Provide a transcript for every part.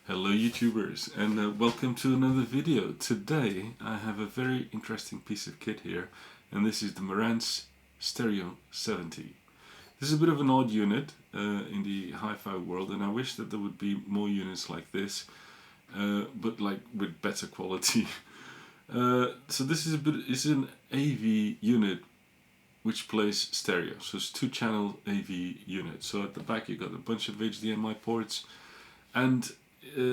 Hello YouTubers, and welcome to another video. Today I have a very interesting piece of kit here, and this is the Marantz Stereo 70. This is a bit of an odd unit in the hi-fi world, and I wish that there would be more units like this, but like with better quality. So this is it's an AV unit which plays stereo, so it's 2-channel AV unit. So at the back you got a bunch of HDMI ports, and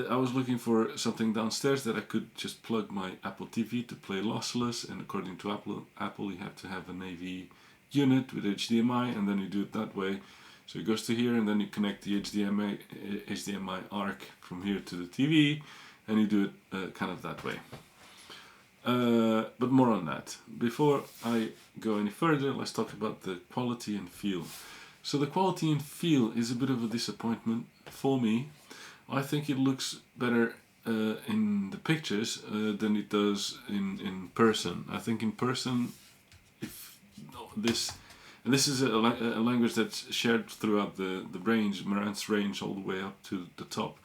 I was looking for something downstairs that I could just plug my Apple TV to play lossless, and according to Apple you have to have an AV unit with HDMI, and then you do it that way. So it goes to here, and then you connect the HDMI ARC from here to the TV, and you do it kind of that way. But more on that. Before I go any further, let's talk about the quality and feel. So the quality and feel is a bit of a disappointment for me. I think it looks better in the pictures than it does in person. I think in person, if this is a language that's shared throughout the range, Marantz range, all the way up to the top.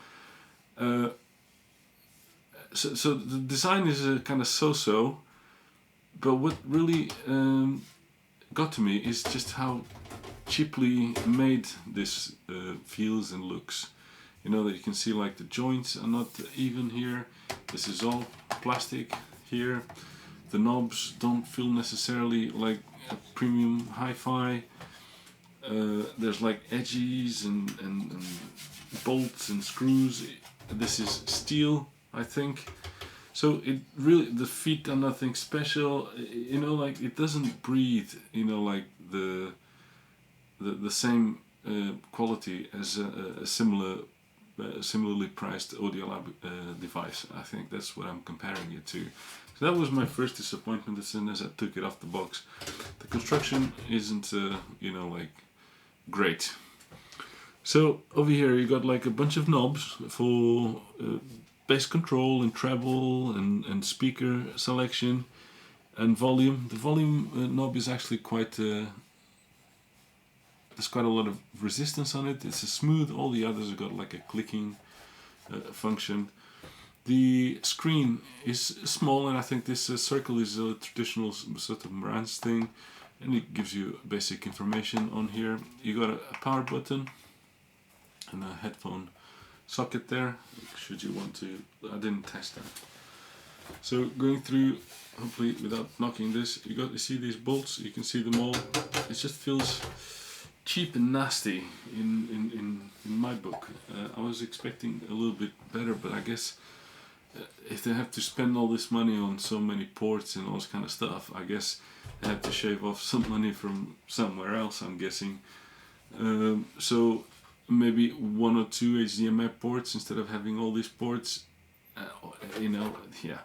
So the design is a kind of so-so, but what really got to me is just how cheaply made this feels and looks. You know that you can see like the joints are not even here. This is all plastic here. The knobs don't feel necessarily like a premium hi-fi. There's like edges and bolts and screws. This is steel, I think. So it really, the feet are nothing special. You know, like it doesn't breathe, you know, like the same quality as a similarly priced Audiolab device. I think that's what I'm comparing it to. So that was my first disappointment as soon as I took it off the box. The construction isn't, you know, like great. So over here you got like a bunch of knobs for bass control and treble and speaker selection and volume. The volume knob is actually quite there's quite a lot of resistance on it. It's a smooth. All the others have got like a clicking function. The screen is small, and I think this circle is a traditional sort of Marantz thing, and it gives you basic information on here. You got a power button and a headphone socket there, should you want to. I didn't test that. So going through, hopefully without knocking this, you see these bolts. You can see them all. It just feels cheap and nasty in my book. I was expecting a little bit better, but I guess if they have to spend all this money on so many ports and all this kind of stuff, I guess they have to shave off some money from somewhere else, I'm guessing. So maybe 1 or 2 HDMI ports instead of having all these ports. You know, yeah.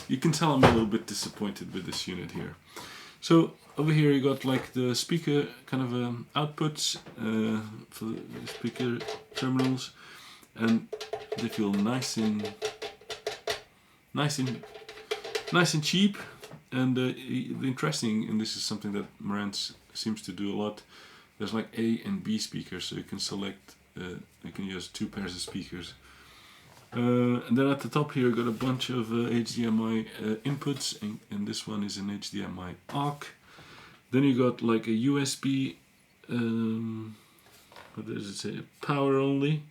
You can tell I'm a little bit disappointed with this unit here. So over here you got like the speaker kind of outputs for the speaker terminals, and they feel nice and cheap. And the interesting, and this is something that Marantz seems to do a lot, there's like A and B speakers, so you can select, you can use 2 pairs of speakers. And then at the top here you got a bunch of HDMI inputs, and this one is an HDMI ARC. Then you got like a USB, what does it say? Power only, it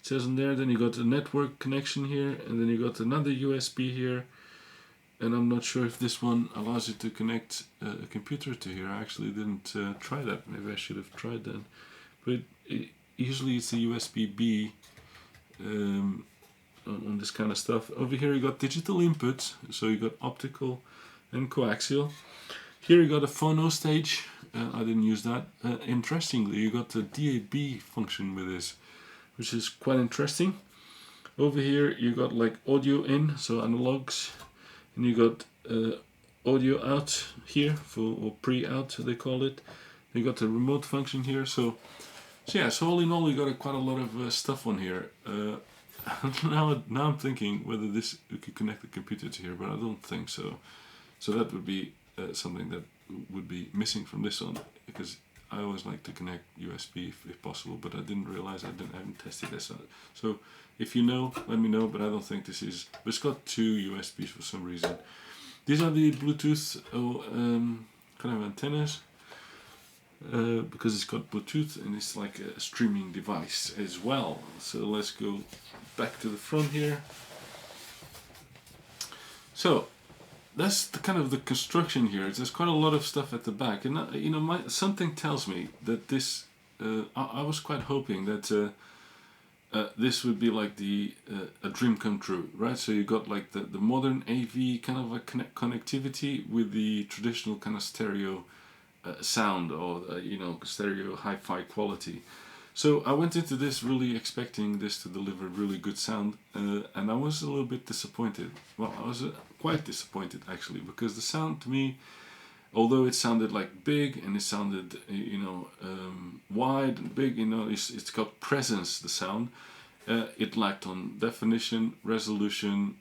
says on there. Then you got a network connection here, and then you got another USB here. And I'm not sure if this one allows you to connect a computer to here. I actually didn't try that. Maybe I should have tried that. But usually it's a USB-B on this kind of stuff. Over here you got digital inputs. So you got optical and coaxial. Here you got a phono stage. I didn't use that. Interestingly, you got the DAB function with this, which is quite interesting. Over here you got like audio in, so analogs. And you got audio out here, or pre-out they call it. You got the remote function here. So yeah, so all in all you got quite a lot of stuff on here. Now I'm thinking whether you could connect the computer to here, but I don't think so. So that would be something that would be missing from this one, because I always like to connect USB if possible, but I didn't realize I haven't tested this out. So if you know, let me know, but I don't think this is, but it's got 2 USBs for some reason. These are the Bluetooth kind of antennas, because it's got Bluetooth and it's like a streaming device as well. So let's go back to the front here. So that's the kind of the construction here. There's quite a lot of stuff at the back, and you know, something tells me that this. I was quite hoping that this would be like a dream come true, right? So you got like the modern AV kind of a connectivity with the traditional kind of stereo sound, or you know, stereo hi-fi quality. So I went into this really expecting this to deliver really good sound, and I was a little bit disappointed. Well, I was quite disappointed actually, because the sound to me, although it sounded like big and it sounded, you know, wide and big, you know, it's got presence, the sound. It lacked on definition, resolution,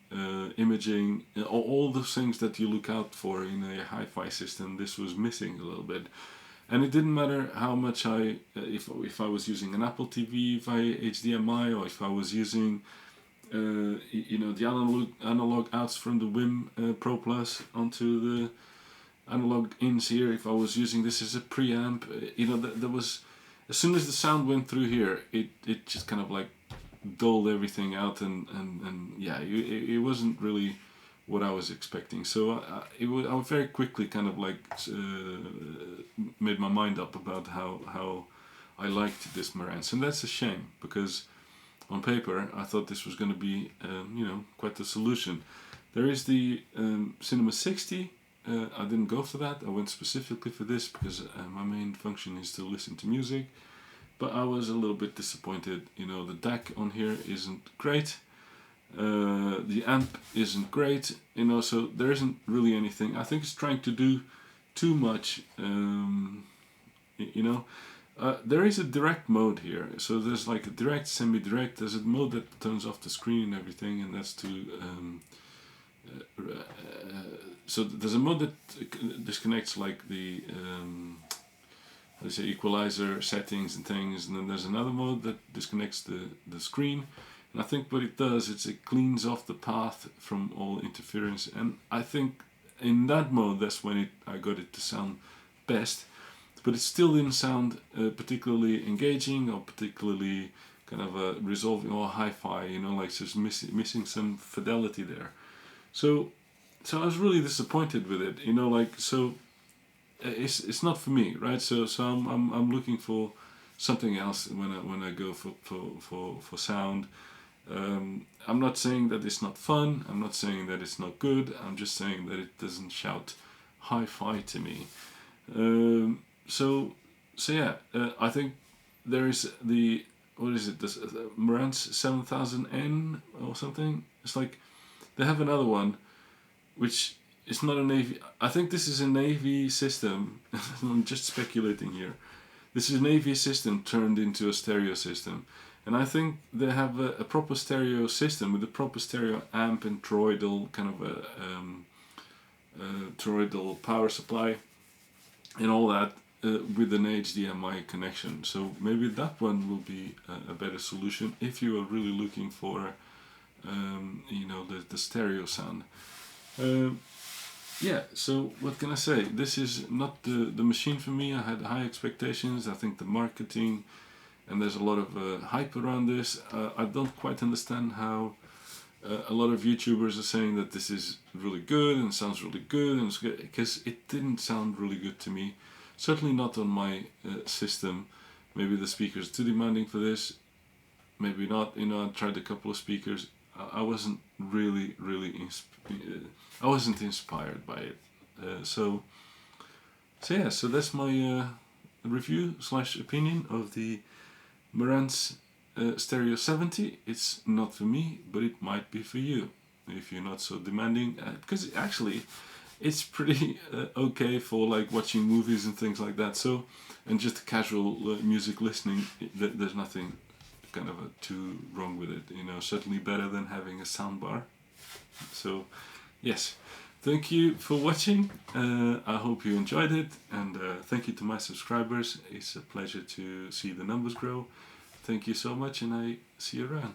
imaging, all those things that you look out for in a hi-fi system. This was missing a little bit. And it didn't matter how much if I was using an Apple TV via HDMI, or if I was using, you know, the analog outs from the WIM Pro Plus onto the analog ins here. If I was using this as a preamp, you know, there was, as soon as the sound went through here, it just kind of like dulled everything out, and yeah, it wasn't really what I was expecting. So I very quickly kind of like made my mind up about how I liked this Marantz, and that's a shame, because on paper I thought this was going to be you know, quite the solution. There is the Cinema 60. I didn't go for that. I went specifically for this because my main function is to listen to music. But I was a little bit disappointed. You know, the DAC on here isn't great. The amp isn't great. You know, so there isn't really anything. I think it's trying to do too much. You know, there is a direct mode here. So there's like a direct, semi-direct. There's a mode that turns off the screen and everything, and that's to. So there's a mode that disconnects like the. How do you say, equalizer settings and things, and then there's another mode that disconnects the screen, and I think what it does is it cleans off the path from all interference, and I think in that mode that's when I got it to sound best, but it still didn't sound particularly engaging or particularly kind of resolving or hi-fi, you know, like just missing some fidelity there. So I was really disappointed with it, you know, like, so it's not for me, right? So I'm looking for something else when I go for sound. I'm not saying that it's not fun. I'm not saying that it's not good. I'm just saying that it doesn't shout hi-fi to me. So yeah, I think there is the, what is it? This Marantz 7000N or something. It's like they have another one, which. It's not an AV. I think this is an AV system. I'm just speculating here. This is an AV system turned into a stereo system. And I think they have a proper stereo system with a proper stereo amp and toroidal kind of a toroidal power supply and all that with an HDMI connection. So maybe that one will be a better solution if you are really looking for you know, the stereo sound. Yeah, so what can I say? This is not the machine for me. I had high expectations. I think the marketing, and there's a lot of hype around this. I don't quite understand how a lot of YouTubers are saying that this is really good and sounds really good, and because it didn't sound really good to me. Certainly not on my system. Maybe the speakers are too demanding for this. Maybe not. You know, I tried a couple of speakers. I wasn't really I wasn't inspired by it. So yeah, so that's my review / opinion of the Marantz Stereo 70. It's not for me, but it might be for you if you're not so demanding. Because actually, it's pretty okay for like watching movies and things like that. So, and just casual music listening, there's nothing kind of too wrong with it. You know, certainly better than having a soundbar. So, yes. thank you for watching. I hope you enjoyed it, and thank you to my subscribers. It's a pleasure to see the numbers grow. Thank you so much, and I see you around.